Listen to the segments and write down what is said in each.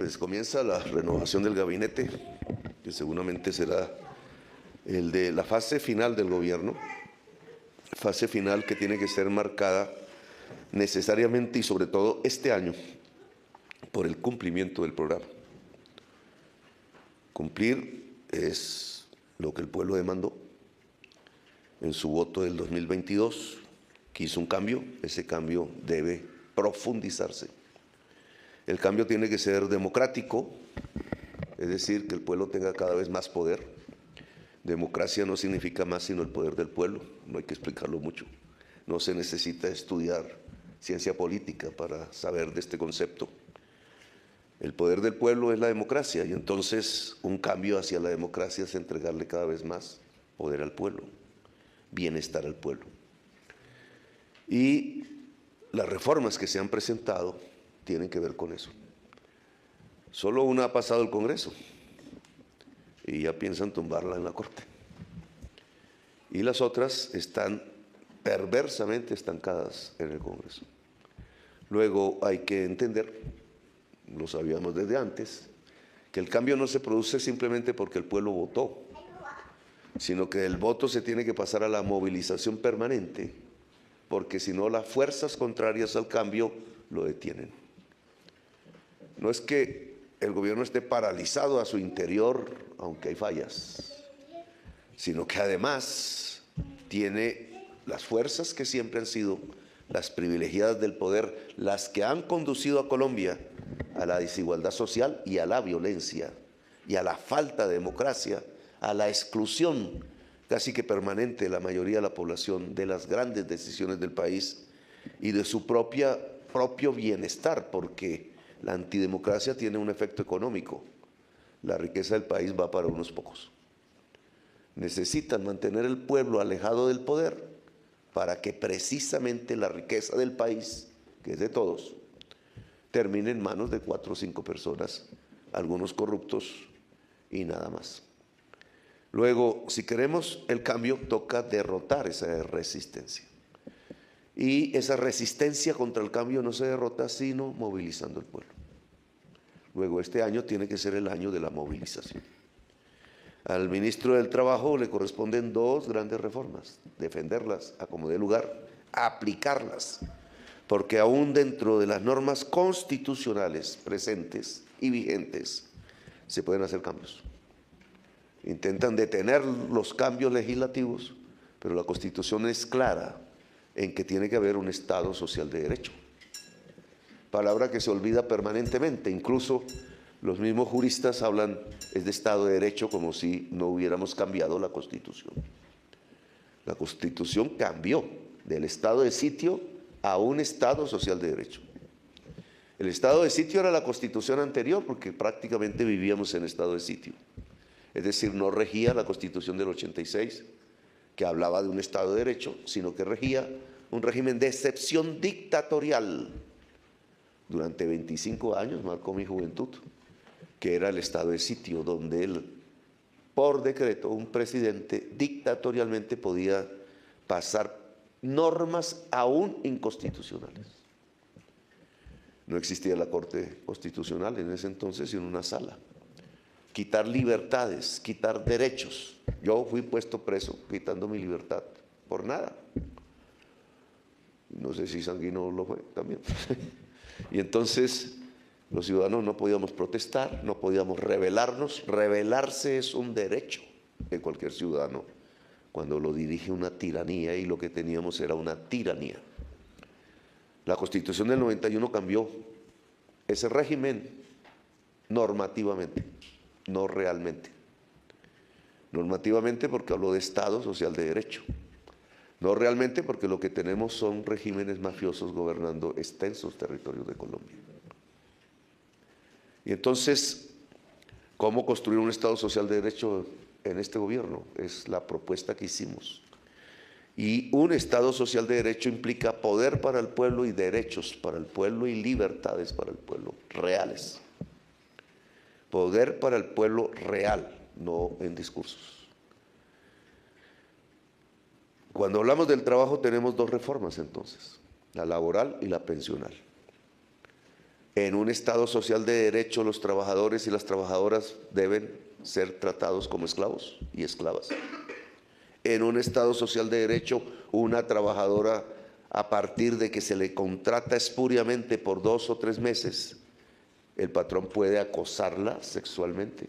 pues comienza la renovación del gabinete, que seguramente será el de la fase final del gobierno, fase final que tiene que ser marcada necesariamente y sobre todo este año por el cumplimiento del programa. Cumplir es lo que el pueblo demandó en su voto del 2022, quiso un cambio, ese cambio debe profundizarse. El cambio tiene que ser democrático, es decir, que el pueblo tenga cada vez más poder. Democracia no significa más sino el poder del pueblo, no hay que explicarlo mucho. No se necesita estudiar ciencia política para saber de este concepto. El poder del pueblo es la democracia y entonces un cambio hacia la democracia es entregarle cada vez más poder al pueblo, bienestar al pueblo. Y las reformas que se han presentado tienen que ver con eso. Solo una ha pasado el Congreso y ya piensan tumbarla en la Corte. Y las otras están perversamente estancadas en el Congreso. Luego hay que entender, lo sabíamos desde antes, que el cambio no se produce simplemente porque el pueblo votó, sino que el voto se tiene que pasar a la movilización permanente, porque si no las fuerzas contrarias al cambio lo detienen. No es que el gobierno esté paralizado a su interior, aunque hay fallas, sino que además tiene las fuerzas que siempre han sido las privilegiadas del poder, las que han conducido a Colombia a la desigualdad social y a la violencia, y a la falta de democracia, a la exclusión casi que permanente de la mayoría de la población de las grandes decisiones del país y de su propio bienestar, porque la antidemocracia tiene un efecto económico. La riqueza del país va para unos pocos. Necesitan mantener el pueblo alejado del poder para que precisamente la riqueza del país, que es de todos, termine en manos de 4 o 5 personas, algunos corruptos y nada más. Luego, si queremos el cambio, toca derrotar esa resistencia. Y esa resistencia contra el cambio no se derrota sino movilizando al pueblo. Luego, este año tiene que ser el año de la movilización. Al ministro del Trabajo le corresponden 2 grandes reformas: defenderlas a como dé lugar, aplicarlas, porque aún dentro de las normas constitucionales presentes y vigentes se pueden hacer cambios. Intentan detener los cambios legislativos, pero la Constitución es clara en que tiene que haber un Estado social de derecho. Palabra que se olvida permanentemente, incluso los mismos juristas hablan de Estado de Derecho como si no hubiéramos cambiado la Constitución. La Constitución cambió del estado de sitio a un Estado social de derecho. El estado de sitio era la Constitución anterior porque prácticamente vivíamos en estado de sitio. Es decir, no regía la Constitución del 86, que hablaba de un Estado de Derecho, sino que regía un régimen de excepción dictatorial. Durante 25 años marcó mi juventud, que era el estado de sitio, donde por decreto, un presidente dictatorialmente podía pasar normas aún inconstitucionales. No existía la Corte Constitucional en ese entonces, sino una sala. Quitar libertades, quitar derechos. Yo fui puesto preso quitando mi libertad por nada. No sé si Sanguino lo fue también. Y entonces los ciudadanos no podíamos protestar, no podíamos rebelarnos. Rebelarse es un derecho de cualquier ciudadano cuando lo dirige una tiranía, y lo que teníamos era una tiranía. La Constitución del 91 cambió ese régimen normativamente, no realmente. Normativamente porque habló de Estado social de derecho. No realmente porque lo que tenemos son regímenes mafiosos gobernando extensos territorios de Colombia. Y entonces, ¿cómo construir un Estado social de derecho en este gobierno? Es la propuesta que hicimos. Y un Estado social de derecho implica poder para el pueblo y derechos para el pueblo y libertades para el pueblo, reales. Poder para el pueblo real, no en discursos. Cuando hablamos del trabajo tenemos 2 reformas entonces, la laboral y la pensional. En un Estado social de derecho, los trabajadores y las trabajadoras deben ser tratados como esclavos y esclavas. En un Estado social de derecho, una trabajadora, a partir de que se le contrata espuriamente por 2 o 3 meses, el patrón puede acosarla sexualmente,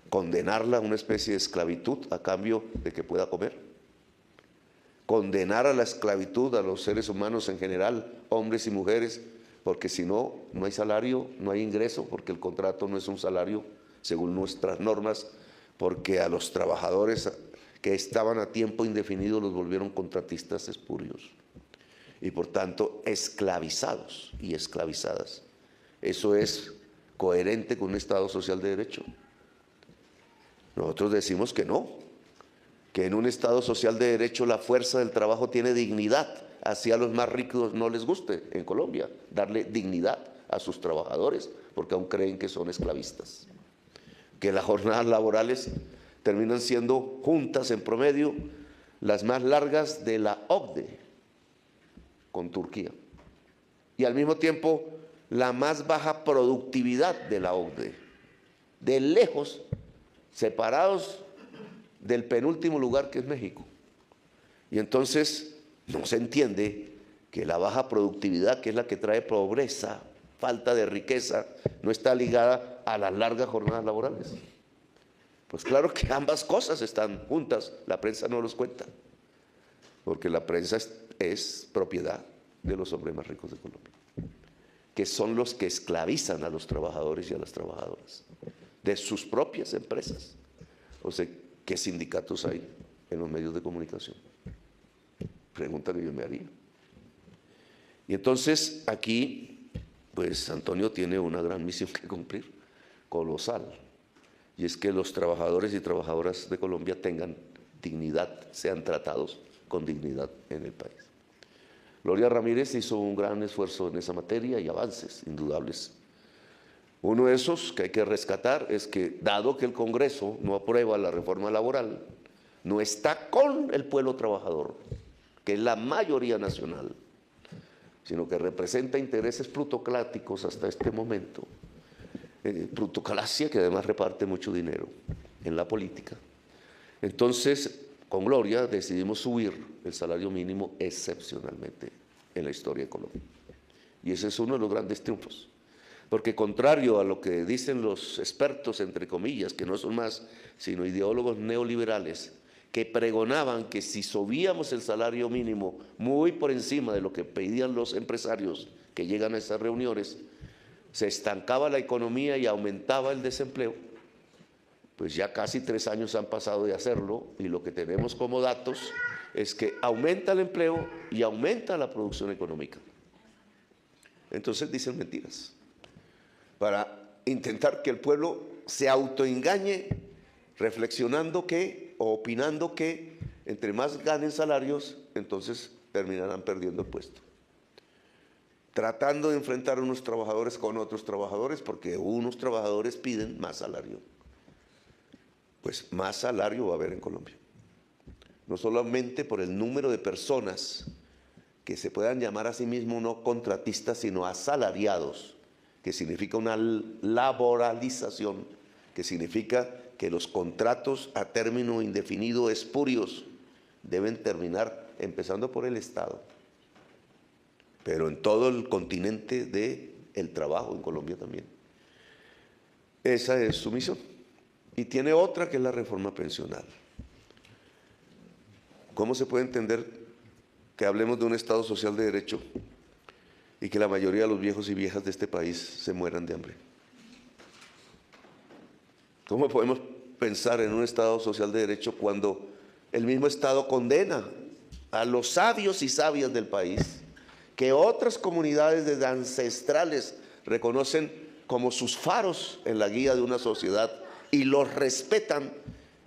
condenarla a una especie de esclavitud a cambio de que pueda comer, condenar a la esclavitud a los seres humanos en general, hombres y mujeres, porque si no, no hay salario, no hay ingreso, porque el contrato no es un salario según nuestras normas, porque a los trabajadores que estaban a tiempo indefinido los volvieron contratistas espurios y por tanto esclavizados y esclavizadas. Eso es coherente con un Estado social de derecho. Nosotros decimos que no, que en un Estado social de derecho la fuerza del trabajo tiene dignidad, así a los más ricos no les guste en Colombia darle dignidad a sus trabajadores porque aún creen que son esclavistas, que las jornadas laborales terminan siendo juntas en promedio las más largas de la OCDE con Turquía y al mismo tiempo la más baja productividad de la OCDE, de lejos separados del penúltimo lugar que es México. Y entonces no se entiende que la baja productividad, que es la que trae pobreza, falta de riqueza, no está ligada a las largas jornadas laborales. Pues claro que ambas cosas están juntas, la prensa no los cuenta, porque la prensa es propiedad de los hombres más ricos de Colombia, que son los que esclavizan a los trabajadores y a las trabajadoras de sus propias empresas. O sea, ¿qué sindicatos hay en los medios de comunicación? Pregunta que yo me haría. Y entonces aquí, pues Antonio tiene una gran misión que cumplir, colosal, y es que los trabajadores y trabajadoras de Colombia tengan dignidad, sean tratados con dignidad en el país. Gloria Ramírez hizo un gran esfuerzo en esa materia y avances indudables. Uno de esos que hay que rescatar es que, dado que el Congreso no aprueba la reforma laboral, no está con el pueblo trabajador, que es la mayoría nacional, sino que representa intereses plutocráticos hasta este momento, plutocracia que además reparte mucho dinero en la política. Entonces, con Gloria decidimos subir el salario mínimo excepcionalmente en la historia de Colombia. Y ese es uno de los grandes triunfos. Porque contrario a lo que dicen los expertos, entre comillas, que no son más sino ideólogos neoliberales, que pregonaban que si subíamos el salario mínimo muy por encima de lo que pedían los empresarios que llegan a esas reuniones, se estancaba la economía y aumentaba el desempleo, pues ya casi 3 años han pasado de hacerlo y lo que tenemos como datos es que aumenta el empleo y aumenta la producción económica. Entonces dicen mentiras para intentar que el pueblo se autoengañe reflexionando que o opinando que entre más ganen salarios, entonces terminarán perdiendo el puesto. Tratando de enfrentar a unos trabajadores con otros trabajadores porque unos trabajadores piden más salario. Pues más salario va a haber en Colombia. No solamente por el número de personas que se puedan llamar a sí mismos no contratistas, sino asalariados, que significa una laboralización, que significa que los contratos a término indefinido espurios deben terminar, empezando por el Estado, pero en todo el continente del trabajo, en Colombia también. Esa es su misión. Y tiene otra que es la reforma pensional. ¿Cómo se puede entender que hablemos de un Estado social de derecho y que la mayoría de los viejos y viejas de este país se mueran de hambre? ¿Cómo podemos pensar en un Estado social de derecho cuando el mismo Estado condena a los sabios y sabias del país, que otras comunidades desde ancestrales reconocen como sus faros en la guía de una sociedad y los respetan?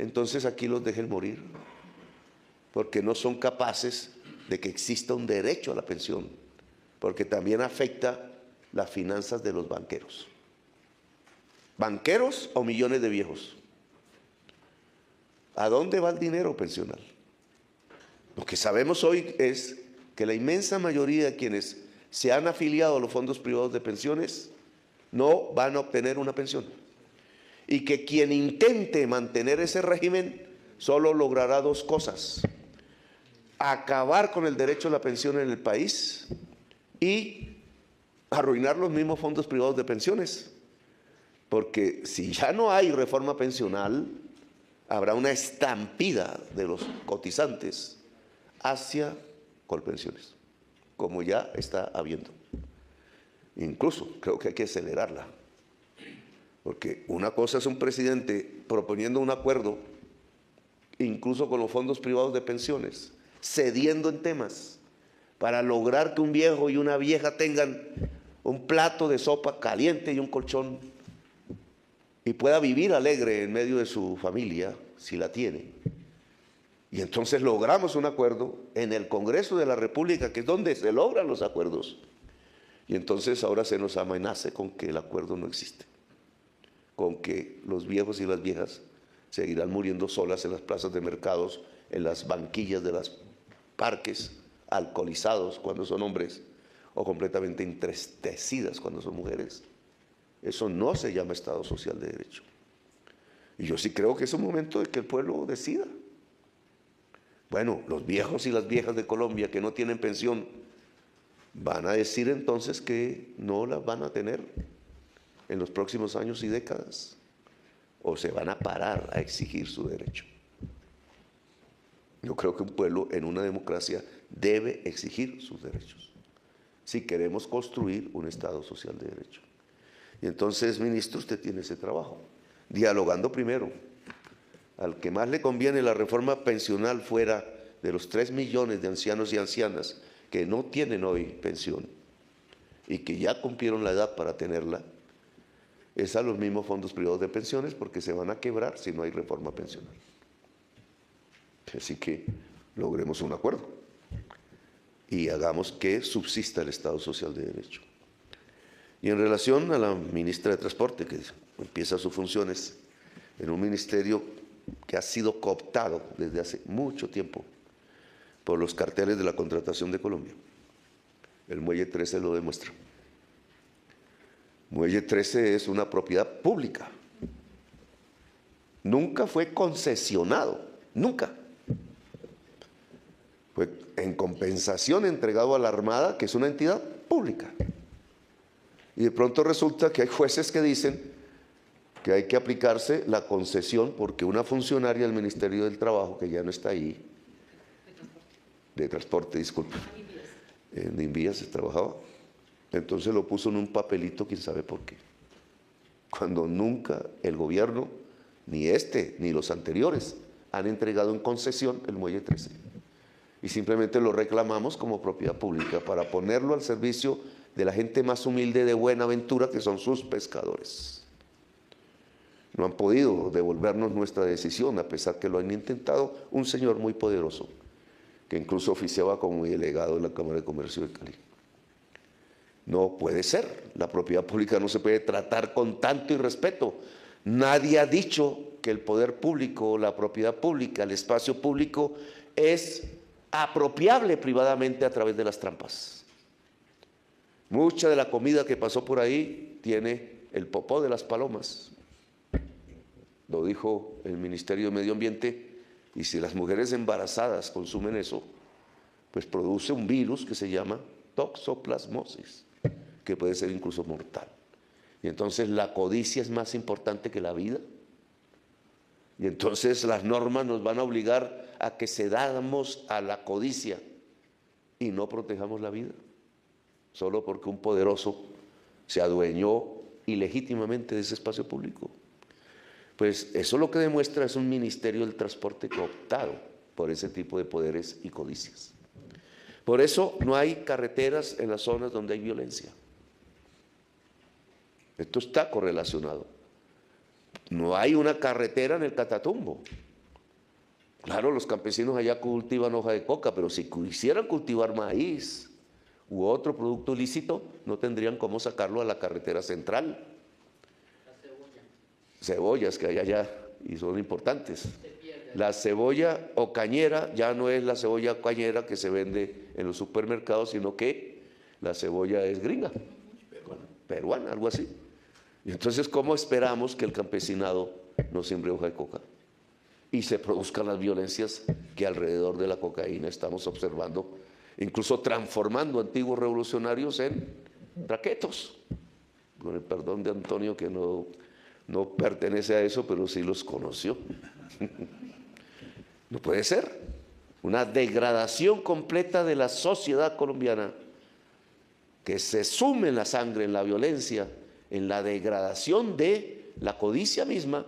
Entonces aquí los dejen morir, porque no son capaces de que exista un derecho a la pensión, porque también afecta las finanzas de los banqueros. ¿Banqueros o millones de viejos? ¿A dónde va el dinero pensional? Lo que sabemos hoy es que la inmensa mayoría de quienes se han afiliado a los fondos privados de pensiones no van a obtener una pensión. Y que quien intente mantener ese régimen solo logrará dos cosas: acabar con el derecho a la pensión en el país y arruinar los mismos fondos privados de pensiones. Porque si ya no hay reforma pensional, habrá una estampida de los cotizantes hacia Colpensiones, como ya está habiendo. Incluso creo que hay que acelerarla, porque una cosa es un presidente proponiendo un acuerdo, incluso con los fondos privados de pensiones, cediendo en temas para lograr que un viejo y una vieja tengan un plato de sopa caliente y un colchón y pueda vivir alegre en medio de su familia, si la tiene. Y entonces logramos un acuerdo en el Congreso de la República, que es donde se logran los acuerdos. Y entonces ahora se nos amenaza con que el acuerdo no existe, con que los viejos y las viejas seguirán muriendo solas en las plazas de mercados, en las banquillas de los parques, alcoholizados cuando son hombres o completamente entristecidas cuando son mujeres. Eso no se llama Estado Social de Derecho. Y yo sí creo que es un momento de que el pueblo decida. Bueno, los viejos y las viejas de Colombia que no tienen pensión van a decir entonces que no las van a tener en los próximos años y décadas, o se van a parar a exigir su derecho. Yo creo que un pueblo en una democracia debe exigir sus derechos si queremos construir un Estado social de derecho. Y entonces, ministro, usted tiene ese trabajo, dialogando primero. Al que más le conviene la reforma pensional fuera de los 3 millones de ancianos y ancianas que no tienen hoy pensión y que ya cumplieron la edad para tenerla, es a los mismos fondos privados de pensiones, porque se van a quebrar si no hay reforma pensional. Así que logremos un acuerdo y hagamos que subsista el Estado Social de Derecho. Y en relación a la ministra de Transporte, que empieza sus funciones en un ministerio que ha sido cooptado desde hace mucho tiempo por los carteles de la contratación de Colombia. El Muelle 13 lo demuestra. Muelle 13 es una propiedad pública. Nunca fue concesionado, nunca. Fue en compensación entregado a la Armada, que es una entidad pública. Y de pronto resulta que hay jueces que dicen que hay que aplicarse la concesión porque una funcionaria del Ministerio del Trabajo, que ya no está ahí, de transporte, disculpe, en Invías se trabajaba, entonces lo puso en un papelito, quién sabe por qué, cuando nunca el gobierno, ni este, ni los anteriores, han entregado en concesión el Muelle 13. Y simplemente lo reclamamos como propiedad pública para ponerlo al servicio de la gente más humilde de Buenaventura, que son sus pescadores. No han podido devolvernos nuestra decisión, a pesar que lo han intentado un señor muy poderoso, que incluso oficiaba como delegado en la Cámara de Comercio de Cali. No puede ser, la propiedad pública no se puede tratar con tanto irrespeto. Nadie ha dicho que el poder público, la propiedad pública, el espacio público es apropiable privadamente a través de las trampas. Mucha de la comida que pasó por ahí tiene el popó de las palomas. Lo dijo el Ministerio de Medio Ambiente, y si las mujeres embarazadas consumen eso, pues produce un virus que se llama toxoplasmosis, que puede ser incluso mortal. Y entonces la codicia es más importante que la vida. Y entonces las normas nos van a obligar a que cedamos a la codicia y no protejamos la vida, solo porque un poderoso se adueñó ilegítimamente de ese espacio público. Pues eso lo que demuestra es un ministerio del transporte cooptado por ese tipo de poderes y codicias. Por eso no hay carreteras en las zonas donde hay violencia. Esto está correlacionado. No hay una carretera en el Catatumbo. Claro, los campesinos allá cultivan hoja de coca, pero si quisieran cultivar maíz u otro producto ilícito, no tendrían cómo sacarlo a la carretera central. Cebollas que hay allá y son importantes. La cebolla o cañera ya no es la cebolla cañera que se vende en los supermercados, sino que la cebolla es gringa, peruana, algo así. Y entonces, ¿cómo esperamos que el campesinado no siembre hoja de coca y se produzcan las violencias que alrededor de la cocaína estamos observando, incluso transformando antiguos revolucionarios en raquetos? Con el perdón de Antonio, que no pertenece a eso, pero sí los conoció. No puede ser. Una degradación completa de la sociedad colombiana que se sume en la sangre, en la violencia, en la degradación de la codicia misma,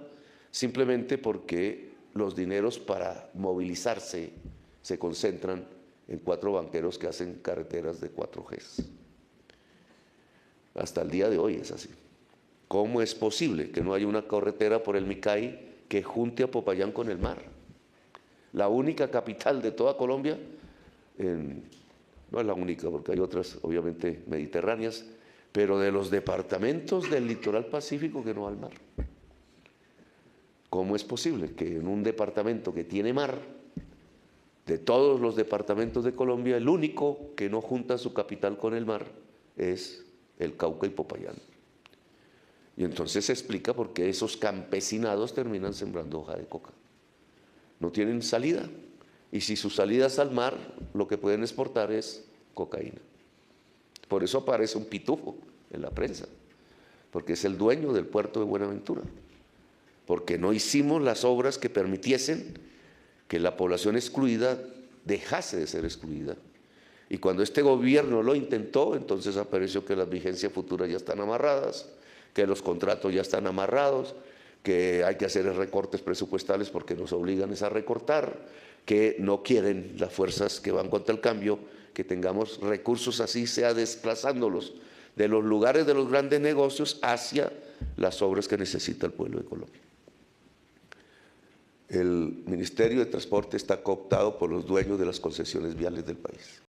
simplemente porque los dineros para movilizarse se concentran en 4 banqueros que hacen carreteras de 4Gs. Hasta el día de hoy es así. ¿Cómo es posible que no haya una carretera por el Micay que junte a Popayán con el mar? La única capital de toda Colombia, no es la única porque hay otras obviamente mediterráneas, pero de los departamentos del litoral pacífico que no va al mar. ¿Cómo es posible que en un departamento que tiene mar, de todos los departamentos de Colombia, el único que no junta su capital con el mar es el Cauca y Popayán? Y entonces se explica por qué esos campesinados terminan sembrando hoja de coca. No tienen salida. Y si su salida es al mar, lo que pueden exportar es cocaína. Por eso aparece un pitufo en la prensa, porque es el dueño del puerto de Buenaventura. Porque no hicimos las obras que permitiesen que la población excluida dejase de ser excluida. Y cuando este gobierno lo intentó, entonces apareció que las vigencias futuras ya están amarradas, que los contratos ya están amarrados, que hay que hacer recortes presupuestales porque nos obligan a recortar, que no quieren las fuerzas que van contra el cambio, que tengamos recursos así, sea desplazándolos de los lugares de los grandes negocios hacia las obras que necesita el pueblo de Colombia. El Ministerio de Transporte está cooptado por los dueños de las concesiones viales del país.